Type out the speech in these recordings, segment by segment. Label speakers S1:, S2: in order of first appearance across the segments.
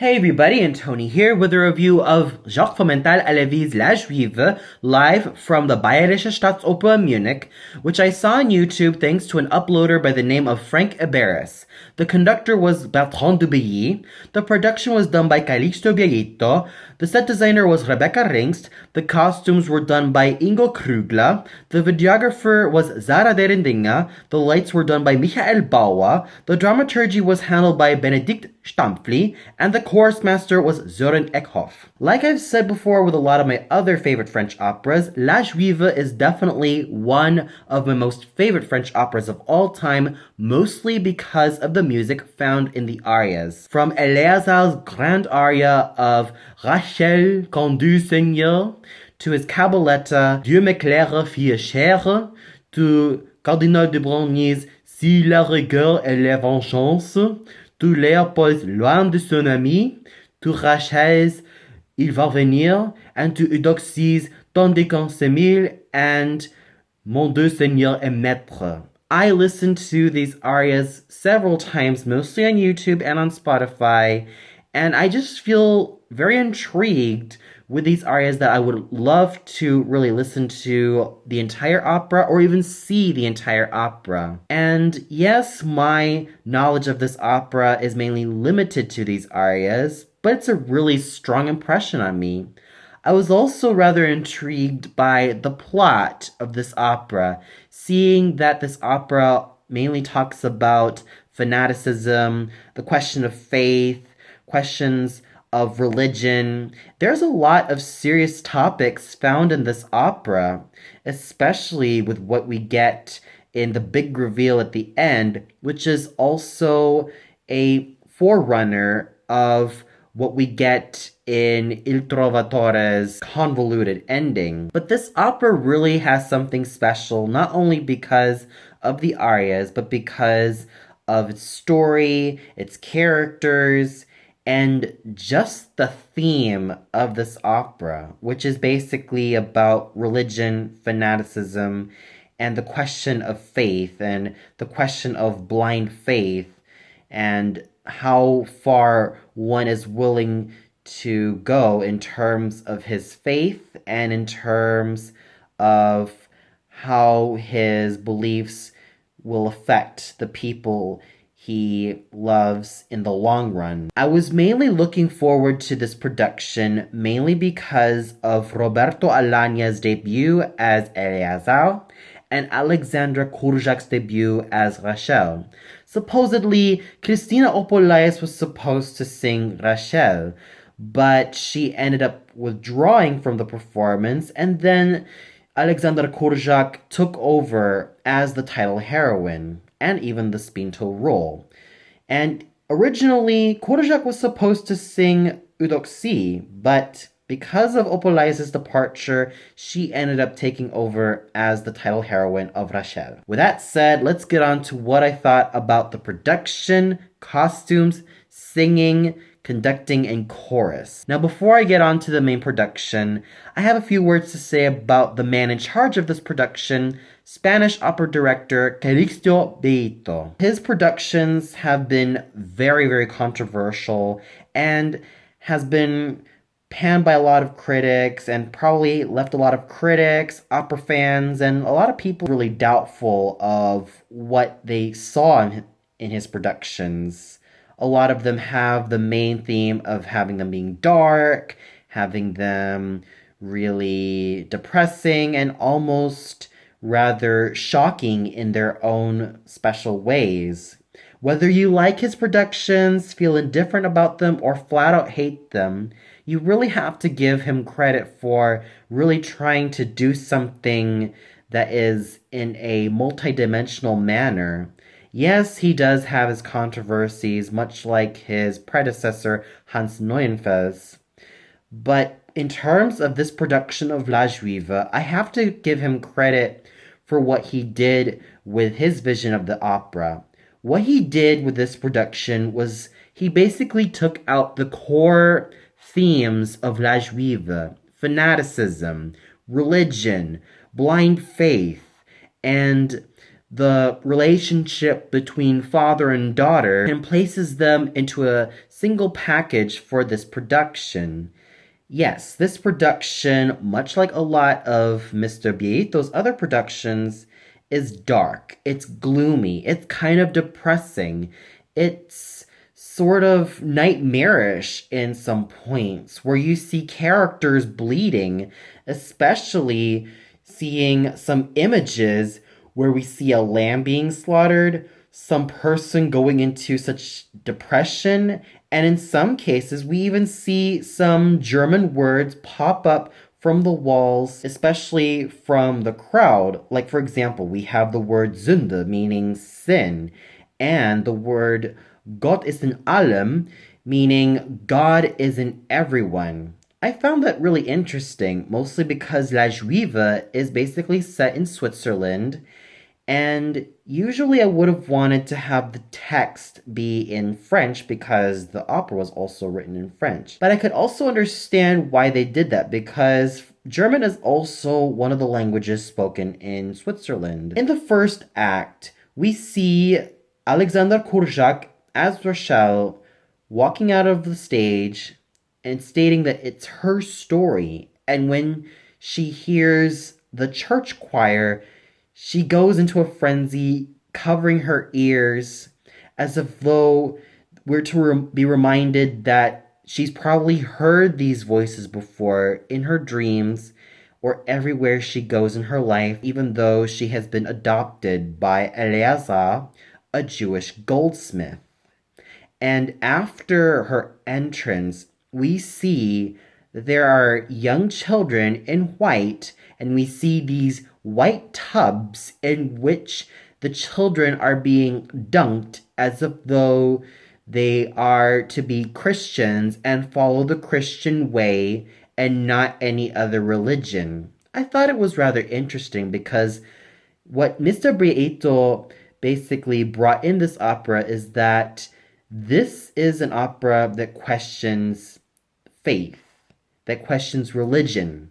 S1: Hey everybody, and Tony here with a review of Jacques Fromental La Juive live from the Bayerische Staatsoper Munich, which I saw on YouTube thanks to an uploader by the name of Frank Iberis. The conductor was Bertrand Dubilly, the production was done by Calixto Bieito, the set designer was Rebecca Ringst, the costumes were done by Ingo Krugler, the videographer was Zara Derendinga, the lights were done by Michael Bauer, the dramaturgy was handled by Benedikt Stampfli, and the chorus master was Sören Eckhoff. Like I've said before with a lot of my other favorite French operas, La Juive is definitely one of my most favorite French operas of all time, mostly because of the music found in the arias. From Eleazar's grand aria of Rachel, quand du Seigneur, to his cabaletta Dieu m'éclaire fille chère, to Cardinal de Brognie's Si la rigueur et la vengeance, to Léopold's Loin de son ami, to Rachel's Il va venir, and to Eudoxie's Tandis qu'on s'aimile and Mon Dieu Seigneur et Maître. I listened to these arias several times, mostly on YouTube and on Spotify, and I just feel very intrigued with these arias that I would love to really listen to the entire opera or even see the entire opera. And yes, my knowledge of this opera is mainly limited to these arias, but it's a really strong impression on me. I was also rather intrigued by the plot of this opera, seeing that this opera mainly talks about fanaticism, the question of faith, questions of religion. There's a lot of serious topics found in this opera, especially with what we get in the big reveal at the end, which is also a forerunner of what we get in Il Trovatore's convoluted ending. But this opera really has something special, not only because of the arias, but because of its story, its characters, and just the theme of this opera, which is basically about religion, fanaticism, and the question of faith, and the question of blind faith, and how far one is willing to go in terms of his faith and in terms of how his beliefs will affect the people he loves in the long run. I was mainly looking forward to this production mainly because of Roberto Alagna's debut as Eleazar and Alexandra Kurjak's debut as Rachel. Supposedly, Christina Opolais was supposed to sing Rachel, but she ended up withdrawing from the performance, and then Alexandra Kurjak took over as the title heroine, and even the Spinto role. And originally, Kurjak was supposed to sing Eudoxie, but because of Opolais's departure, she ended up taking over as the title heroine of Rachel. With that said, let's get on to what I thought about the production, costumes, singing, conducting, and chorus. Now, before I get on to the main production, I have a few words to say about the man in charge of this production, Spanish opera director Calixto Bieito. His productions have been very, very controversial and has been panned by a lot of critics and probably left a lot of critics, opera fans, and a lot of people really doubtful of what they saw in his productions. A lot of them have the main theme of having them being dark, having them really depressing, and almost rather shocking in their own special ways. Whether you like his productions, feel indifferent about them, or flat out hate them, you really have to give him credit for really trying to do something that is in a multidimensional manner. Yes, he does have his controversies, much like his predecessor Hans Neuenfels. But in terms of this production of La Juive, I have to give him credit for what he did with his vision of the opera. What he did with this production was he basically took out the core themes of La Juive: fanaticism, religion, blind faith, and the relationship between father and daughter, and places them into a single package for this production. Yes, this production, much like a lot of Mr. Bieito's other productions, is dark. It's gloomy. It's kind of depressing. It's sort of nightmarish in some points where you see characters bleeding, especially seeing some images where we see a lamb being slaughtered, some person going into such depression, and in some cases, we even see some German words pop up from the walls, especially from the crowd. Like, for example, we have the word Sünde, meaning sin, and the word Gott ist in allem, meaning God is in everyone. I found that really interesting, mostly because La Juive is basically set in Switzerland, and usually I would have wanted to have the text be in French because the opera was also written in French. But I could also understand why they did that because German is also one of the languages spoken in Switzerland. In the first act, we see Alexander Kurjak as Rachel walking out of the stage and stating that it's her story. And when she hears the church choir, she goes into a frenzy, covering her ears as if though we're to be reminded that she's probably heard these voices before in her dreams or everywhere she goes in her life, even though she has been adopted by Eleazar, a Jewish goldsmith. And after her entrance, we see that there are young children in white, and we see these white tubs in which the children are being dunked as if though they are to be Christians and follow the Christian way and not any other religion. I thought it was rather interesting because what Mr. Bieito basically brought in this opera is that this is an opera that questions faith, that questions religion,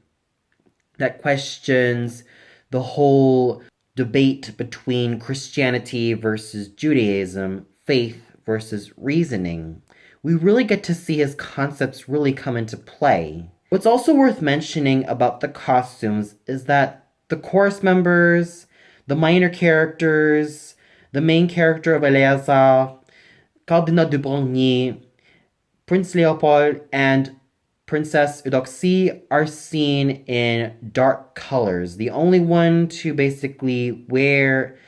S1: that questions the whole debate between Christianity versus Judaism, faith versus reasoning. We really get to see his concepts really come into play. What's also worth mentioning about the costumes is that the chorus members, the minor characters, the main character of Eleazar, Cardinal de Brogny, Prince Leopold, and Princess Eudoxie are seen in dark colors. The only one to basically wear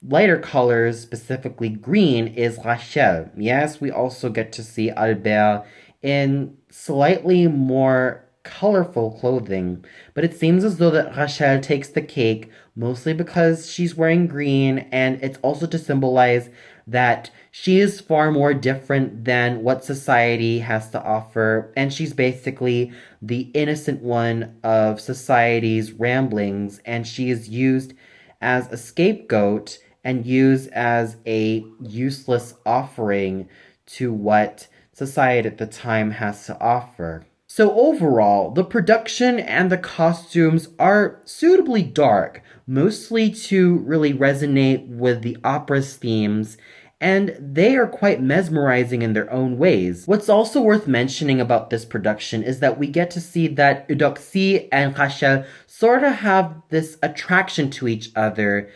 S1: lighter colors, specifically green, is Rachel. Yes, we also get to see Albert in slightly more colorful clothing, but it seems as though that Rachel takes the cake mostly because she's wearing green, and it's also to symbolize that she is far more different than what society has to offer, and she's basically the innocent one of society's ramblings, and she is used as a scapegoat and used as a useless offering to what society at the time has to offer. So overall, the production and the costumes are suitably dark, mostly to really resonate with the opera's themes, and they are quite mesmerizing in their own ways. What's also worth mentioning about this production is that we get to see that Eudoxie and Rachel sort of have this attraction to each other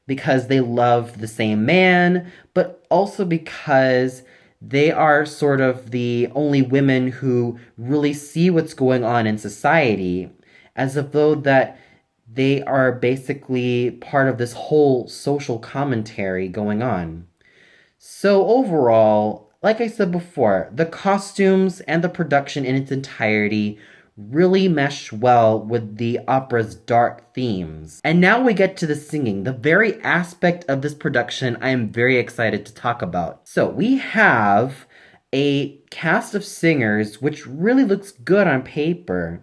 S1: because they love the same man, but also because they are sort of the only women who really see what's going on in society, as if though that they are basically part of this whole social commentary going on. So overall, like I said before, the costumes and the production in its entirety really mesh well with the opera's dark themes. And now we get to the singing, the very aspect of this production I am very excited to talk about. So we have a cast of singers which really looks good on paper,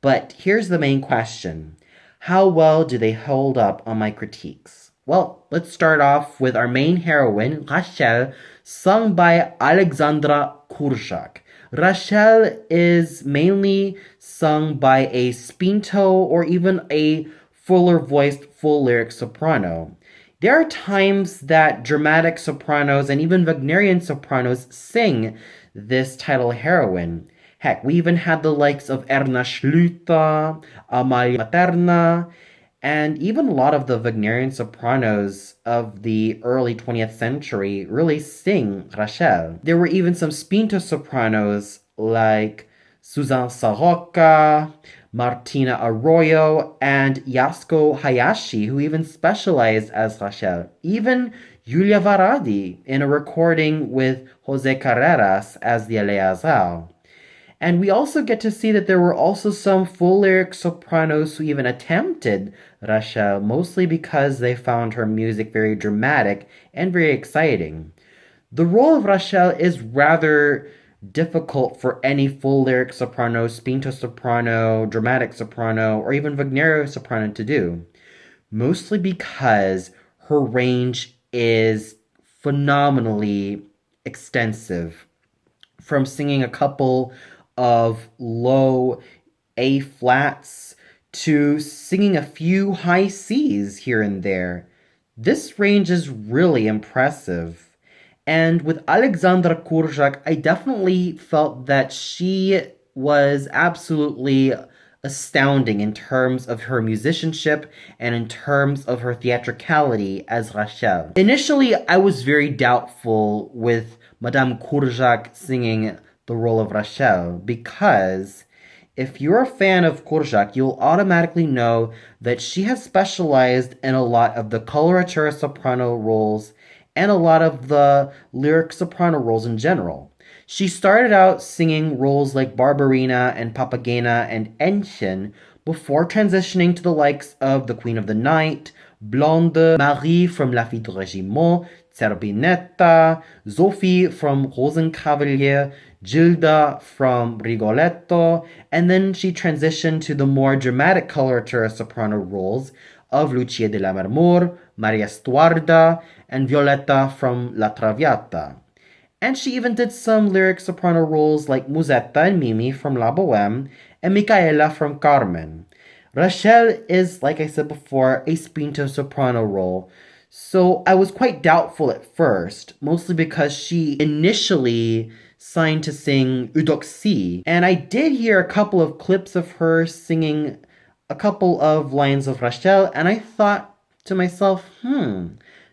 S1: but here's the main question. How well do they hold up on my critiques? Well, let's start off with our main heroine, Rachel, sung by Alexandra Kurjak. Rachel is mainly sung by a spinto or even a fuller voiced, full lyric soprano. There are times that dramatic sopranos and even Wagnerian sopranos sing this title heroine. Heck, we even had the likes of Erna Schluter, Amalia Materna, and even a lot of the Wagnerian sopranos of the early 20th century really sing Rachel. There were even some spinto sopranos like Suzanne Sarocca, Martina Arroyo, and Yasuko Hayashi, who even specialized as Rachel. Even Julia Varadi in a recording with Jose Carreras as the Eleazar. And we also get to see that there were also some full lyric sopranos who even attempted Rachel, mostly because they found her music very dramatic and very exciting. The role of Rachel is rather difficult for any full lyric soprano, spinto soprano, dramatic soprano, or even Wagnerian soprano to do, mostly because her range is phenomenally extensive. From singing a couple of low A flats to singing a few high C's here and there. This range is really impressive. And with Alexandra Kurczak, I definitely felt that she was absolutely astounding in terms of her musicianship and in terms of her theatricality as Rachel. Initially, I was very doubtful with Madame Kurczak singing the role of Rachel, because if you're a fan of Kurczak, you'll automatically know that she has specialized in a lot of the coloratura soprano roles and a lot of the lyric soprano roles in general. She started out singing roles like Barbarina and Papagena and Entchen before transitioning to the likes of the Queen of the Night, Blonde, Marie from La Fille du Régiment, Zerbinetta, Sophie from Rosenkavalier, Gilda from Rigoletto, and then she transitioned to the more dramatic coloratura soprano roles of Lucia de la Marmore, Maria Stuarda, and Violetta from La Traviata. And she even did some lyric soprano roles like Musetta and Mimi from La Boheme and Micaela from Carmen. Rachel is, like I said before, a spinto soprano role, so I was quite doubtful at first, mostly because she initially signed to sing Eudoxie, and I did hear a couple of clips of her singing a couple of lines of Rachel, and I thought to myself,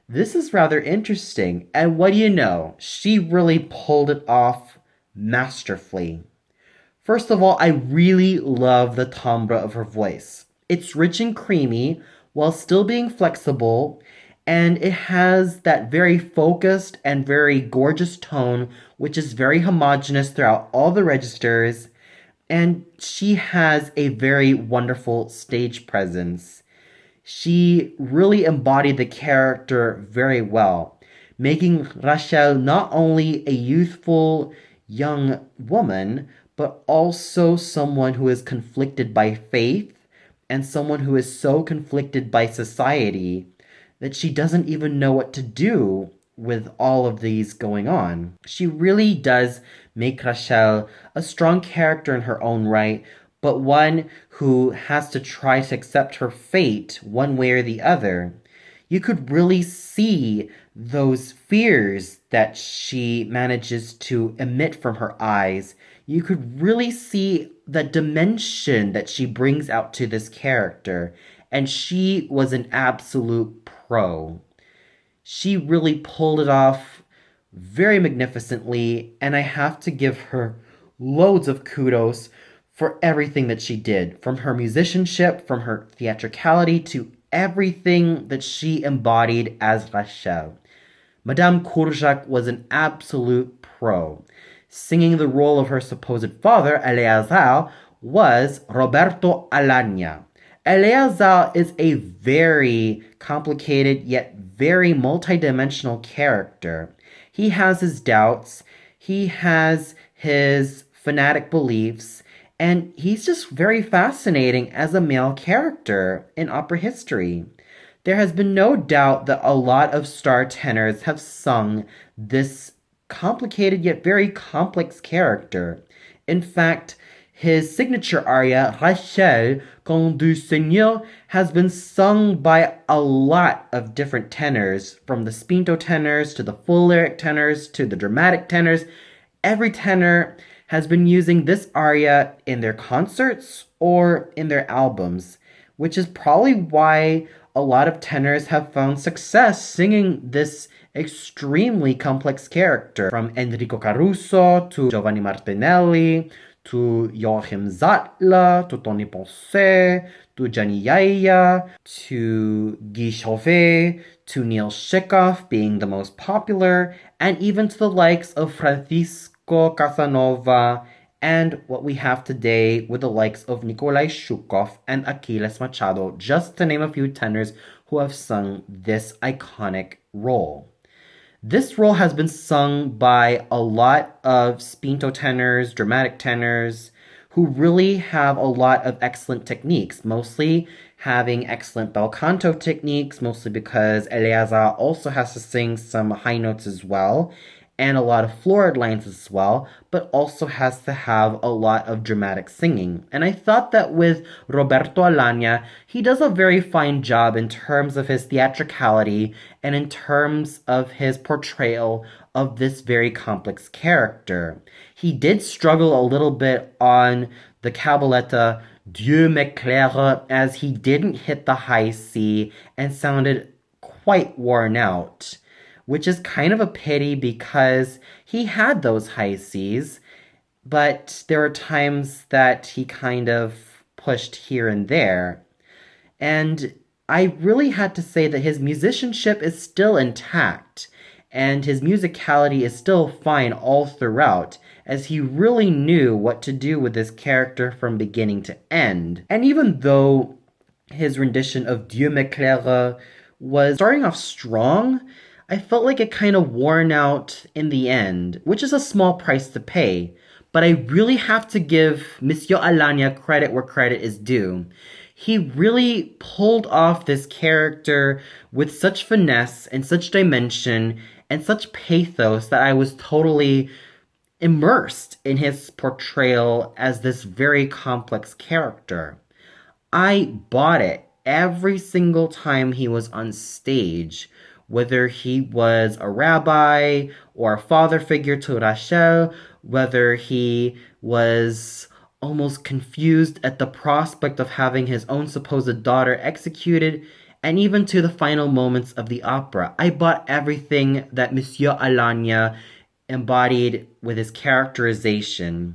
S1: this is rather interesting. And what do you know? She really pulled it off masterfully. First of all, I really love the timbre of her voice. It's rich and creamy while still being flexible, and it has that very focused and very gorgeous tone, which is very homogeneous throughout all the registers, and she has a very wonderful stage presence. She really embodied the character very well, making Rachel not only a youthful young woman, but also someone who is conflicted by faith and someone who is so conflicted by society that she doesn't even know what to do with all of these going on. She really does make Rachel a strong character in her own right, but one who has to try to accept her fate one way or the other. You could really see those fears that she manages to emit from her eyes. You could really see the dimension that she brings out to this character, and she was an absolute pro. She really pulled it off very magnificently, and I have to give her loads of kudos for everything that she did, from her musicianship, from her theatricality, to everything that she embodied as Rachel. Madame Kurczak was an absolute pro. Singing the role of her supposed father, Eleazar, was Roberto Alagna. Eleazar is a very complicated yet very multidimensional character. He has his doubts, he has his fanatic beliefs, and he's just very fascinating as a male character in opera history. There has been no doubt that a lot of star tenors have sung this complicated yet very complex character. In fact, his signature aria, Rachel, Quand du Seigneur, has been sung by a lot of different tenors, from the spinto tenors to the full lyric tenors to the dramatic tenors. Every tenor has been using this aria in their concerts or in their albums, which is probably why a lot of tenors have found success singing this extremely complex character, from Enrico Caruso to Giovanni Martinelli to Joachim Zattler to Tony Ponce to Gianni Yaya to Guy Chauvet to Neil Shikoff being the most popular, and even to the likes of Francisco Casanova and what we have today with the likes of Nikolai Shukov and Achilles Machado, just to name a few tenors who have sung this iconic role. This role has been sung by a lot of spinto tenors, dramatic tenors, who really have a lot of excellent techniques, mostly having excellent bel canto techniques, mostly because Eleazar also has to sing some high notes as well, and a lot of florid lines as well, but also has to have a lot of dramatic singing. And I thought that with Roberto Alagna, he does a very fine job in terms of his theatricality and in terms of his portrayal of this very complex character. He did struggle a little bit on the cabaletta Dieu m'éclaire, as he didn't hit the high C and sounded quite worn out, which is kind of a pity because he had those high Cs, but there were times that he kind of pushed here and there. And I really had to say that his musicianship is still intact, and his musicality is still fine all throughout, as he really knew what to do with this character from beginning to end. And even though his rendition of Dieu m'éclaire was starting off strong, I felt like it kind of worn out in the end, which is a small price to pay. But I really have to give Monsieur Alagna credit where credit is due. He really pulled off this character with such finesse and such dimension and such pathos that I was totally immersed in his portrayal as this very complex character. I bought it every single time he was on stage, whether he was a rabbi or a father figure to Rachel, whether he was almost confused at the prospect of having his own supposed daughter executed, and even to the final moments of the opera. I bought everything that Monsieur Alagna embodied with his characterization.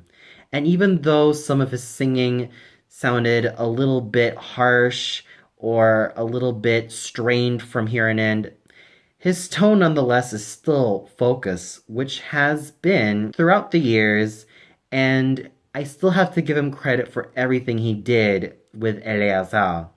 S1: And even though some of his singing sounded a little bit harsh or a little bit strained from here and end, his tone nonetheless is still focus, which has been throughout the years, and I still have to give him credit for everything he did with Eleazar.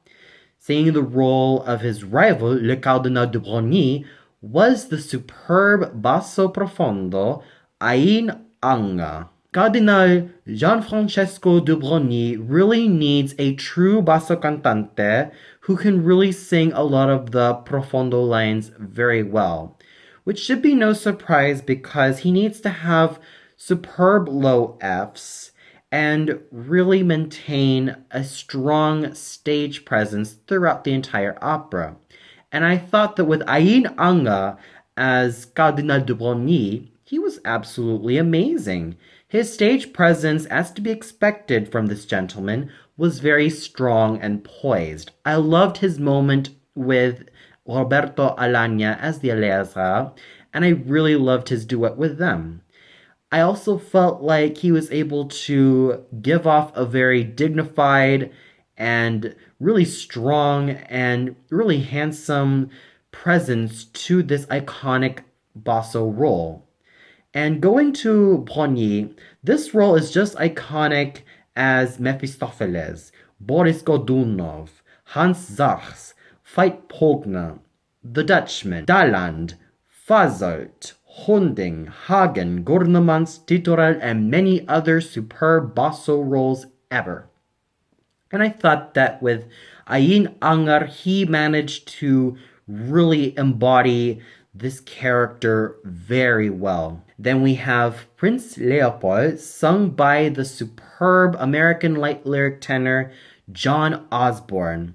S1: Singing the role of his rival, Le Cardinal de Broglie, was the superb basso profondo Ain Anga. Cardinal Gianfrancesco de Broglie really needs a true basso cantante who can really sing a lot of the profondo lines very well, which should be no surprise because he needs to have superb low Fs and really maintain a strong stage presence throughout the entire opera. And I thought that with Ain Anga as Cardinal de Broglie, he was absolutely amazing. His stage presence, as to be expected from this gentleman, was very strong and poised. I loved his moment with Roberto Alagna as the Eleazar, and I really loved his duet with them. I also felt like he was able to give off a very dignified and really strong and really handsome presence to this iconic basso role. And going to Broglie, this role is just iconic as Mephistopheles, Boris Godunov, Hans Sachs, Veit Pogner, The Dutchman, Daland, Fasolt, Hunding, Hagen, Gurnemans, Titorel, and many other superb basso roles ever. And I thought that with Ain Anger, he managed to really embody this character very well. Then we have Prince Leopold, sung by the superb American light lyric tenor John Osborne.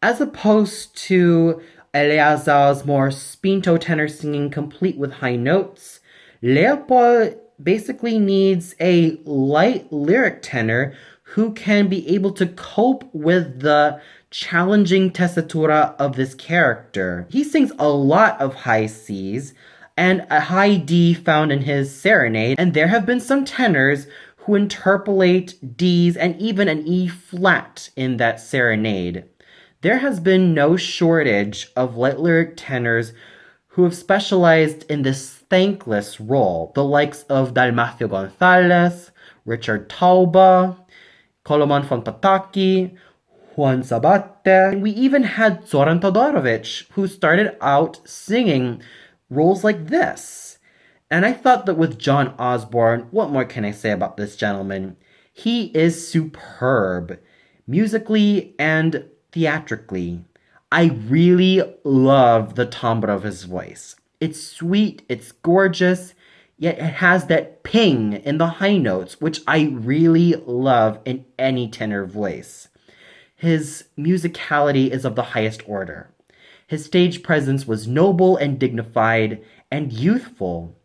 S1: As opposed to Eleazar's more spinto tenor singing complete with high notes, Leopold basically needs a light lyric tenor who can be able to cope with the challenging tessitura of this character. He sings a lot of high Cs and a high D found in his serenade, and there have been some tenors who interpolate Ds and even an E flat in that serenade. There has been no shortage of light lyric tenors who have specialized in this thankless role, the likes of Dalmacio Gonzalez, Richard Tauba, Koloman von Pataki, Juan Sabate, and we even had Zoran Todorovic, who started out singing roles like this. And I thought that with John Osborne, what more can I say about this gentleman? He is superb, musically and theatrically. I really love the timbre of his voice. It's sweet, it's gorgeous, yet it has that ping in the high notes, which I really love in any tenor voice. His musicality is of the highest order. His stage presence was noble and dignified and youthful.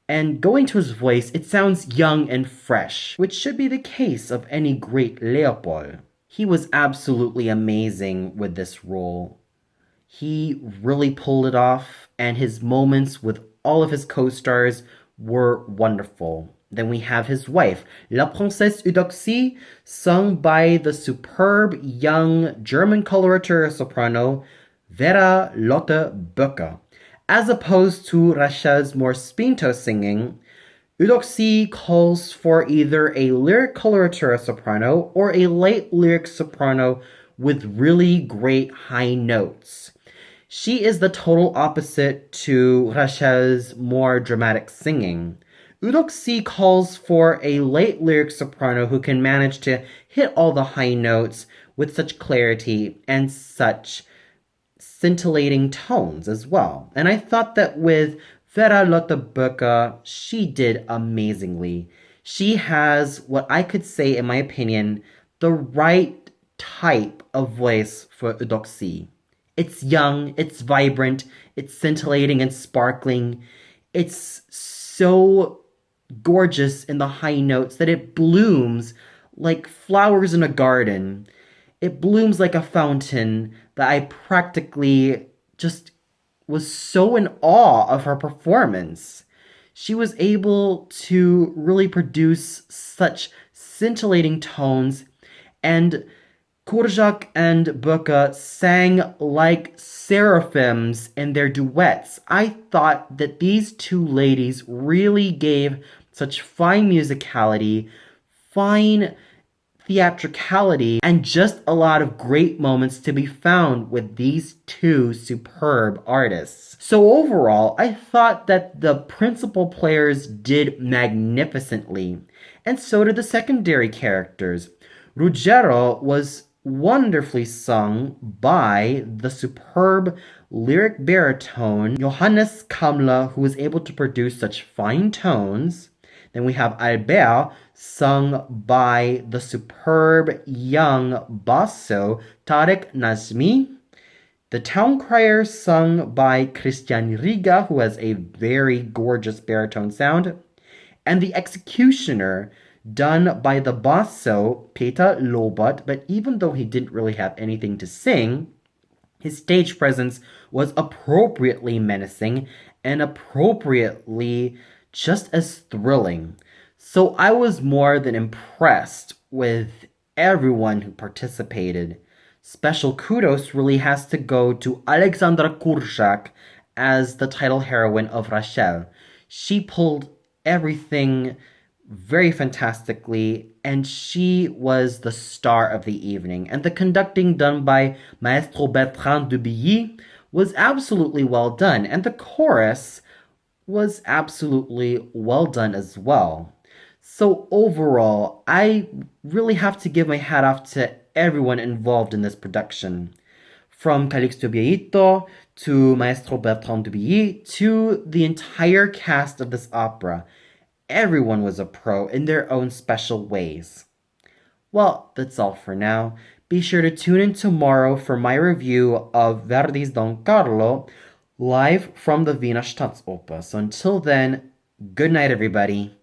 S1: And going to his voice, it sounds young and fresh, which should be the case of any great Leopold. He was absolutely amazing with this role. He really pulled it off, and his moments with all of his co-stars were wonderful. Then we have his wife, La Princesse Eudoxie, sung by the superb young German coloratura soprano Vera Lotte Böcker. As opposed to Rachel's more spinto singing, Eudoxie calls for either a lyric coloratura soprano or a light lyric soprano with really great high notes. She is the total opposite to Rachel's more dramatic singing. Eudoxie calls for a light lyric soprano who can manage to hit all the high notes with such clarity and such scintillating tones as well. And I thought that with Vera Lotte Böcker, she did amazingly. She has what I could say, in my opinion, the right type of voice for Eudoxie. It's young, it's vibrant, it's scintillating and sparkling. It's so gorgeous in the high notes that it blooms like flowers in a garden. It blooms like a fountain that I practically just was so in awe of her performance. She was able to really produce such scintillating tones, and Kurjak and Böcker sang like seraphims in their duets. I thought that these two ladies really gave such fine musicality, fine theatricality, and just a lot of great moments to be found with these two superb artists. So overall, I thought that the principal players did magnificently, and so did the secondary characters. Ruggiero was wonderfully sung by the superb lyric baritone Johannes Kamler, who was able to produce such fine tones. Then we have Albert, sung by the superb young basso Tarek Nazmi. The town crier, sung by Christian Riga, who has a very gorgeous baritone sound. And the executioner, done by the basso Peter Lobot, but even though he didn't really have anything to sing, his stage presence was appropriately menacing and appropriately just as thrilling. So I was more than impressed with everyone who participated. Special kudos really has to go to Alexandra Kurczak as the title heroine of Rachel. She pulled everything very fantastically, and she was the star of the evening. And the conducting done by Maestro Bertrand Dubilly was absolutely well done, and the chorus was absolutely well done as well. So overall, I really have to give my hat off to everyone involved in this production. From Calixto Bieito to Maestro Bertrand Dubilly to the entire cast of this opera. Everyone was a pro in their own special ways. Well, that's all for now. Be sure to tune in tomorrow for my review of Verdi's Don Carlo, live from the Wiener Staatsoper. So until then, good night, everybody.